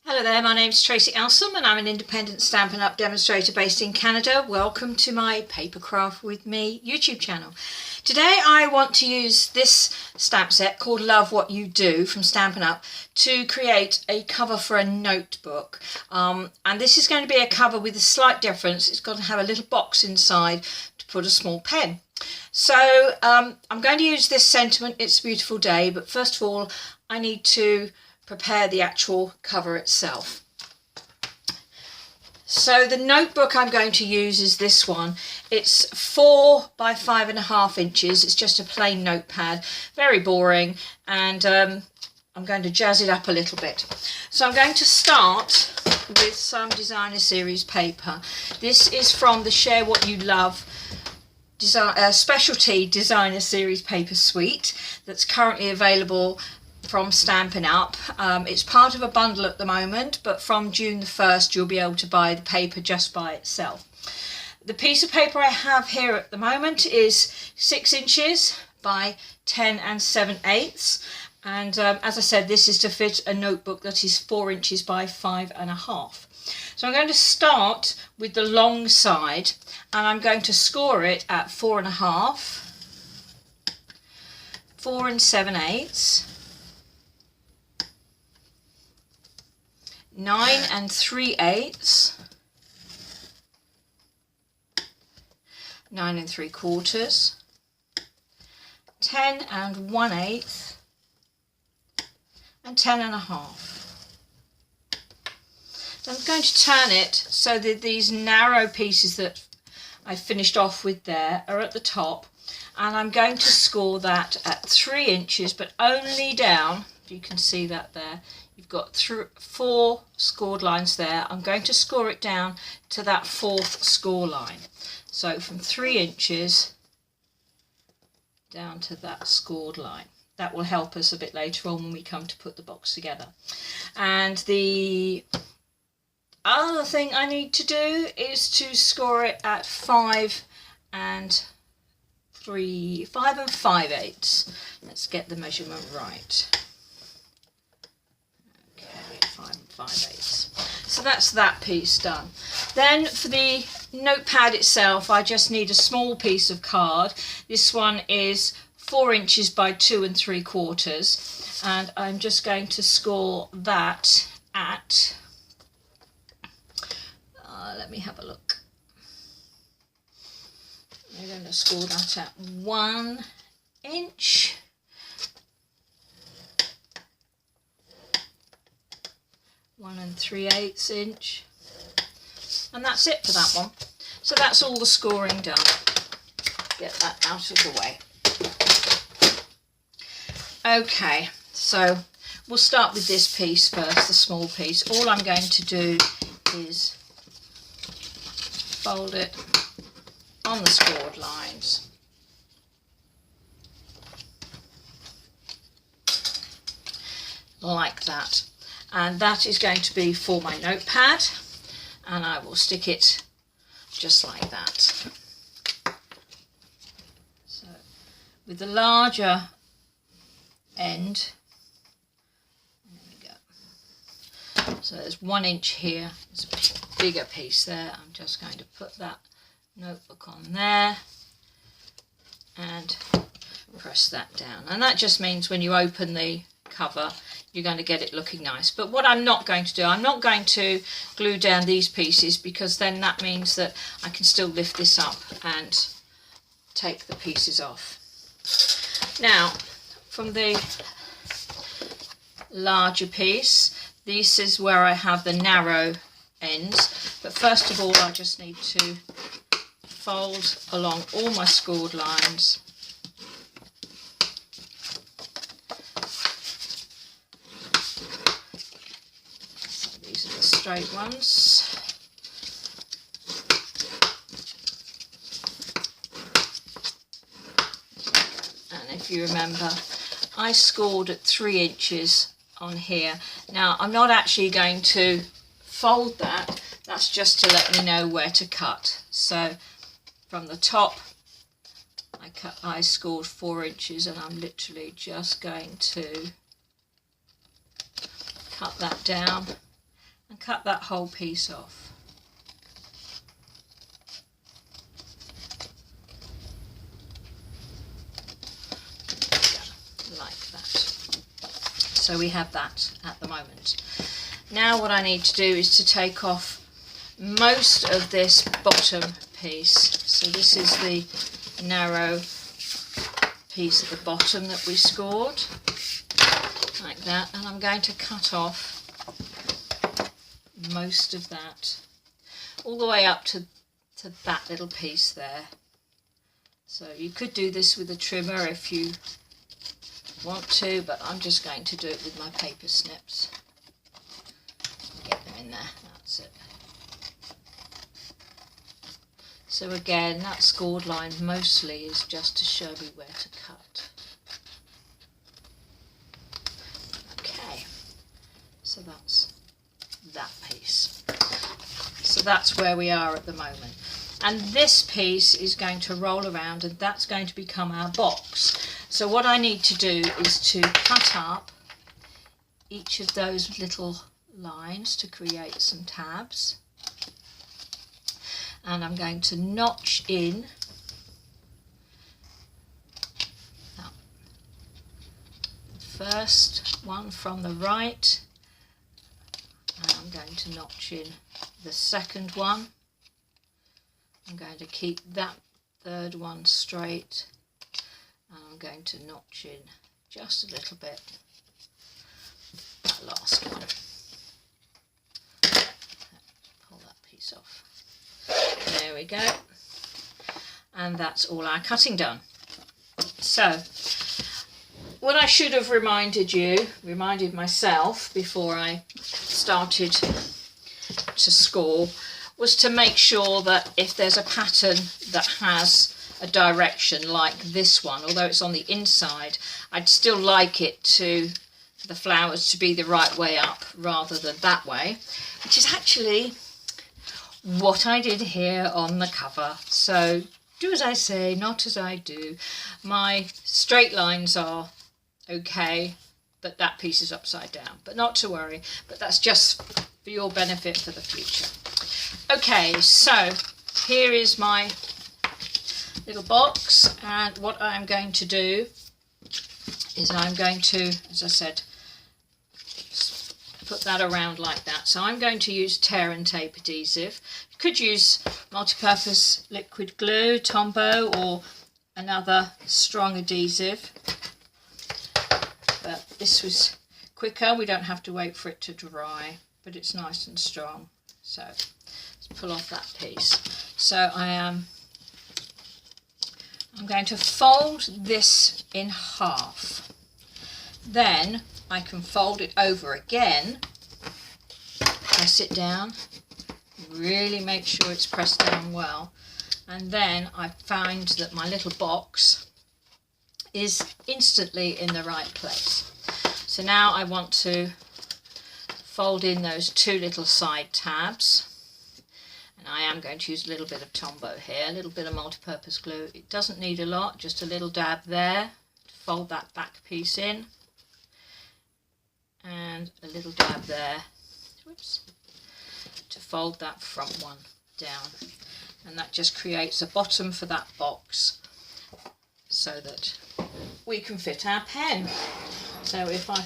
Hello there, my name's Tracy Elsom and I'm an independent Stampin' Up! Demonstrator based in Canada. Welcome to my Papercraft with Me YouTube channel. Today I want to use this stamp set called Love What You Do from Stampin' Up! To create a cover for a notebook. And this is going to be a cover with a slight difference. It's got to have a little box inside to put a small pen. So I'm going to use this sentiment, It's a Beautiful Day, but first of all I need to prepare the actual cover itself. So the notebook I'm going to use is this one. It's 4 by 5.5 inches. It's just a plain notepad, very boring, and I'm going to jazz it up a little bit. So I'm going to start with some designer series paper. This is from the Share What You Love specialty designer series paper suite that's currently available from Stampin' Up! It's part of a bundle at the moment, but from June the 1st you'll be able to buy the paper just by itself. The piece of paper I have here at the moment is 6 inches by 10 7/8, and as I said, this is to fit a notebook that is 4 inches by 5.5. So I'm going to start with the long side and I'm going to score it at 4.5, 4 7/8, 9 3/8, 9 3/4, 10 1/8, and 10.5. So I'm going to turn it so that these narrow pieces that I finished off with there are at the top, and I'm going to score that at 3 inches, but only down. If you can see that there, you've got 4 scored lines there. I'm going to score it down to that 4th score line. So from 3 inches down to that scored line. That will help us a bit later on when we come to put the box together. And the other thing I need to do is to score it at 5 5/8. Let's get the measurement right. Okay, 5 5/8. So that's that piece done. Then for the notepad itself, I just need a small piece of card. This one is 4 inches by 2 3/4, and I'm just going to score that at let me have a look. We're going to score that at 1 inch. One 3/8 inch, and that's it for that one. So that's all the scoring done. Get that out of the way. Okay, so we'll start with this piece first, the small piece. All I'm going to do is fold it on the scored lines. Like that. And that is going to be for my notepad, and I will stick it just like that. So with the larger end, there we go. So there's 1 inch here, there's a bigger piece there. I'm just going to put that notebook on there and press that down, and that just means when you open the cover you're going to get it looking nice. But what I'm not going to do, I'm not going to glue down these pieces, because then that means that I can still lift this up and take the pieces off. Now from the larger piece, this is where I have the narrow ends, but first of all I just need to fold along all my scored lines. So these are the straight ones. And if you remember, I scored at 3 inches on here. Now I'm not actually going to fold that, that's just to let me know where to cut. So from the top I scored 4 inches, and I'm literally just going to cut that down cut that whole piece off. Like that. So we have that at the moment. Now what I need to do is to take off most of this bottom piece. So this is the narrow piece at the bottom that we scored, like that, and I'm going to cut off most of that all the way up to that little piece there. So you could do this with a trimmer if you want to, but I'm just going to do it with my paper snips. Get them in there, that's it. So again, that scored line mostly is just to show me where to cut. Okay, so that's that piece. So that's where we are at the moment. And this piece is going to roll around, and that's going to become our box. So what I need to do is to cut up each of those little lines to create some tabs. And I'm going to notch in the first one from the right, and I'm going to notch in the second one. I'm going to keep that third one straight, and I'm going to notch in just a little bit that last one. Pull that piece off. There we go, and that's all our cutting done. So what I should have reminded myself before I started to score, was to make sure that if there's a pattern that has a direction like this one, although it's on the inside, I'd still like it to the flowers to be the right way up rather than that way, which is actually what I did here on the cover. So do as I say, not as I do. My straight lines are okay, but that piece is upside down, but not to worry, but that's just for your benefit for the future. Okay, so here is my little box, and what I'm going to do is I'm going to, as I said, put that around like that. So I'm going to use tear and tape adhesive. You could use multi-purpose liquid glue, Tombow, or another strong adhesive, but this was quicker. We don't have to wait for it to dry, but it's nice and strong. So let's pull off that piece. So I'm going to fold this in half. Then I can fold it over again, press it down, really make sure it's pressed down well, and then I find that my little box is instantly in the right place. So now I want to fold in those two little side tabs, and I am going to use a little bit of Tombow here, a little bit of multi-purpose glue. It doesn't need a lot, just a little dab there to fold that back piece in, and a little dab there, whoops, to fold that front one down, and that just creates a bottom for that box so that we can fit our pen. So if I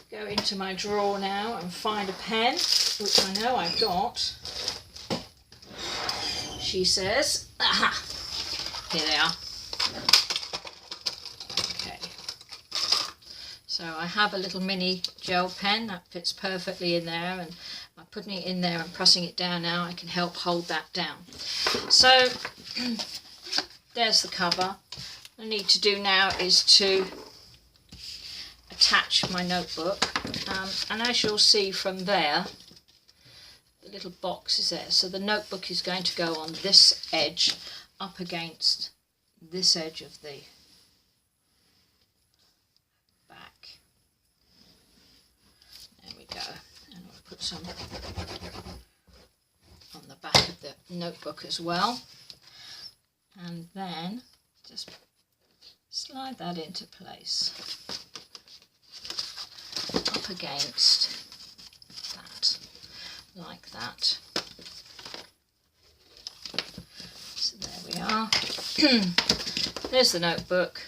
go into my drawer now and find a pen, which I know I've got, she says, aha, here they are. So I have a little mini gel pen that fits perfectly in there, and by putting it in there and pressing it down now, I can help hold that down. So there's the cover. What I need to do now is to attach my notebook, and as you'll see from there, the little box is there. So the notebook is going to go on this edge up against this edge of the and I'll put some on the back of the notebook as well, and then just slide that into place up against that. like that. So there we are. There's the notebook.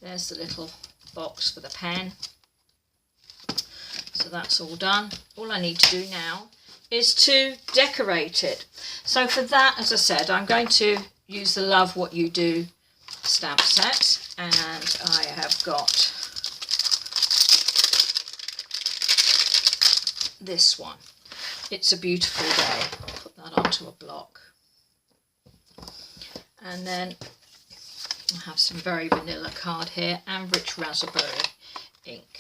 There's the little box for the pen. So that's all done. All I need to do now is to decorate it. So for that, as I said, I'm going to use the Love What You Do stamp set, and I have got this one. It's a Beautiful Day. Put that onto a block. And then I have some very vanilla card here and rich raspberry ink.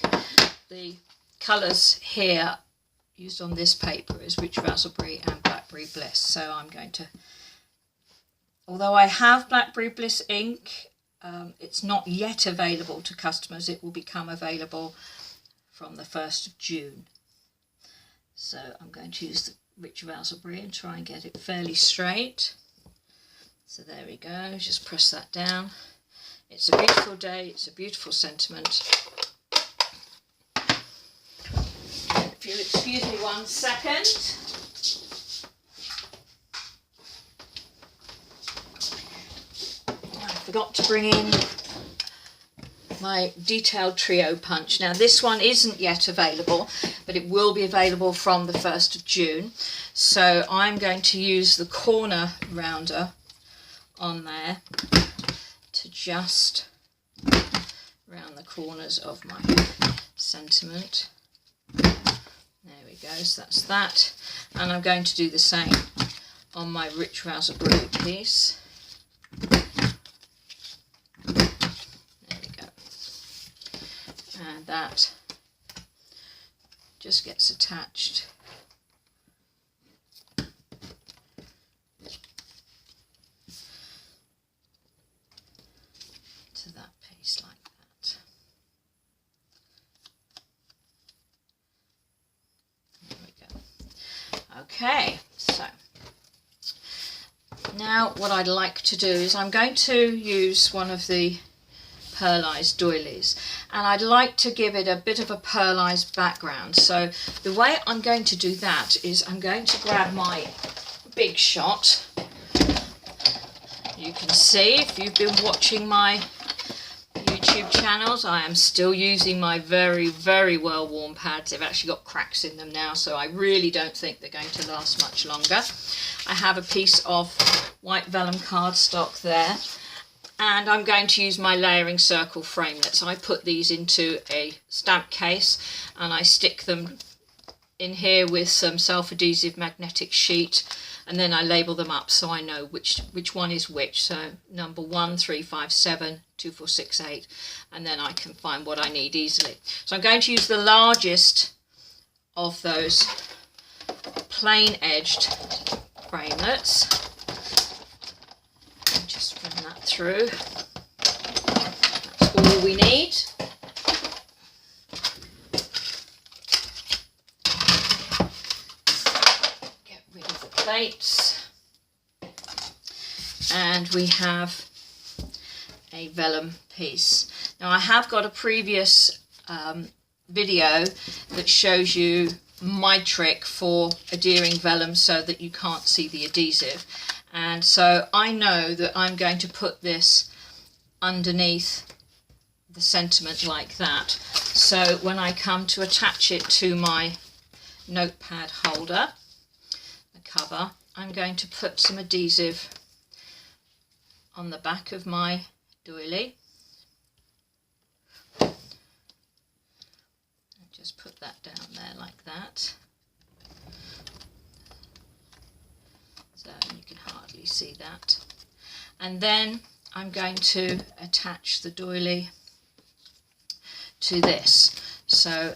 The colours here used on this paper is rich raspberry and blackberry bliss. So I'm going to, although I have blackberry bliss ink, it's not yet available to customers. It will become available from the 1st of June. So I'm going to use the rich raspberry and try and get it fairly straight. So there we go, just press that down. It's a beautiful day, it's a beautiful sentiment. If you'll excuse me 1 second. I forgot to bring in my detailed trio punch. Now this one isn't yet available, but it will be available from the 1st of June. So I'm going to use the corner rounder on there to just round the corners of my sentiment. There we go, so that's that. And I'm going to do the same on my rich raspberry piece. There we go. And that just gets attached to that piece like that. There we go. Okay, so now what I'd like to do is I'm going to use one of the pearlized doilies, and I'd like to give it a bit of a pearlized background. So the way I'm going to do that is I'm going to grab my Big Shot. You can see, if you've been watching my YouTube channels, I am still using my very, very well worn pads. They've actually got cracks in them now, so I really don't think they're going to last much longer. I have a piece of white vellum cardstock there, and I'm going to use my layering circle framelits. I put these into a stamp case and I stick them in here with some self-adhesive magnetic sheet, and then I label them up so I know which one is which. So number 1357 2468, and then I can find what I need easily. So I'm going to use the largest of those plain edged framelits. Just run that through. That's all we need. Get rid of the plates. And we have a vellum piece. Now I have got a previous video that shows you my trick for adhering vellum so that you can't see the adhesive, and so I know that I'm going to put this underneath the sentiment like that, so when I come to attach it to my notepad holder, the cover, I'm going to put some adhesive on the back of my doily. Just put that down there like that. So you can hardly see that. And then I'm going to attach the doily to this. So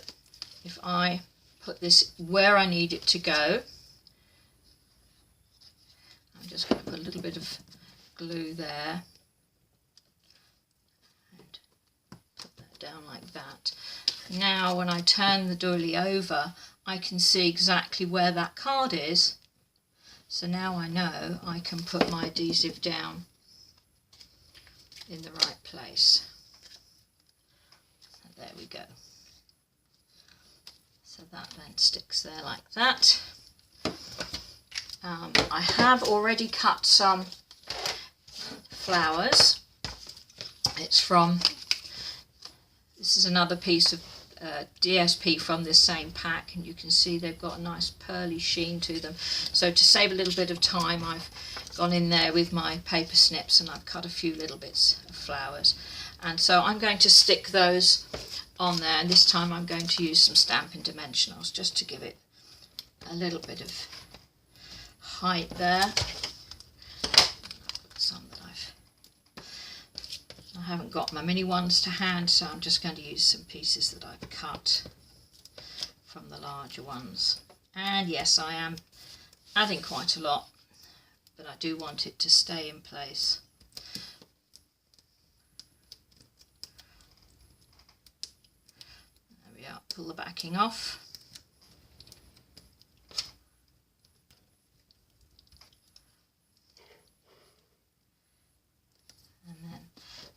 if I put this where I need it to go, I'm just going to put a little bit of glue there and put that down like that. Now when I turn the doily over, I can see exactly where that card is. So now I know I can put my adhesive down in the right place. So there we go. So that then sticks there like that. I have already cut some flowers. This is another piece of DSP from this same pack, and you can see they've got a nice pearly sheen to them. So to save a little bit of time, I've gone in there with my paper snips and I've cut a few little bits of flowers, and so I'm going to stick those on there, and this time I'm going to use some Stampin' Dimensionals just to give it a little bit of height there. Some that I haven't got my mini ones to hand, so I'm just going to use some pieces that I've cut from the larger ones. And yes, I am adding quite a lot, but I do want it to stay in place. There we are, pull the backing off.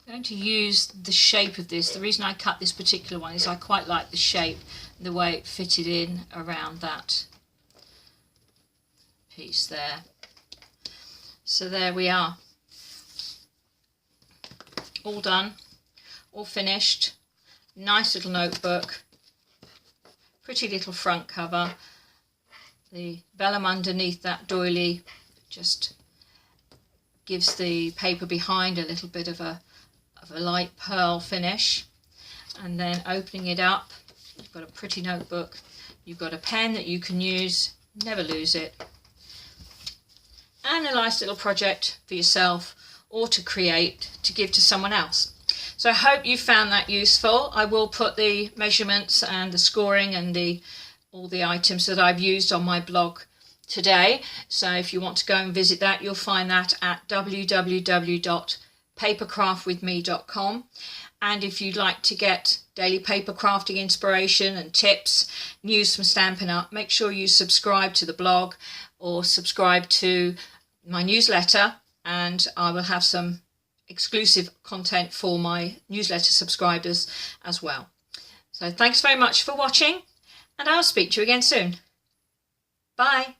I'm going to use the shape of this. The reason I cut this particular one is I quite like the shape, the way it fitted in around that piece there. So there we are. All done, all finished. Nice little notebook, pretty little front cover. The vellum underneath that doily just gives the paper behind a little bit of a light pearl finish. And then opening it up, you've got a pretty notebook, you've got a pen that you can use, never lose it, and a nice little project for yourself or to create to give to someone else. So I hope you found that useful. I will put the measurements and the scoring and all the items that I've used on my blog today, so if you want to go and visit that, you'll find that at www.papercraftwithme.com. And if you'd like to get daily paper crafting inspiration and tips, news from Stampin' Up, make sure you subscribe to the blog or subscribe to my newsletter, and I will have some exclusive content for my newsletter subscribers as well. So thanks very much for watching, and I'll speak to you again soon. Bye.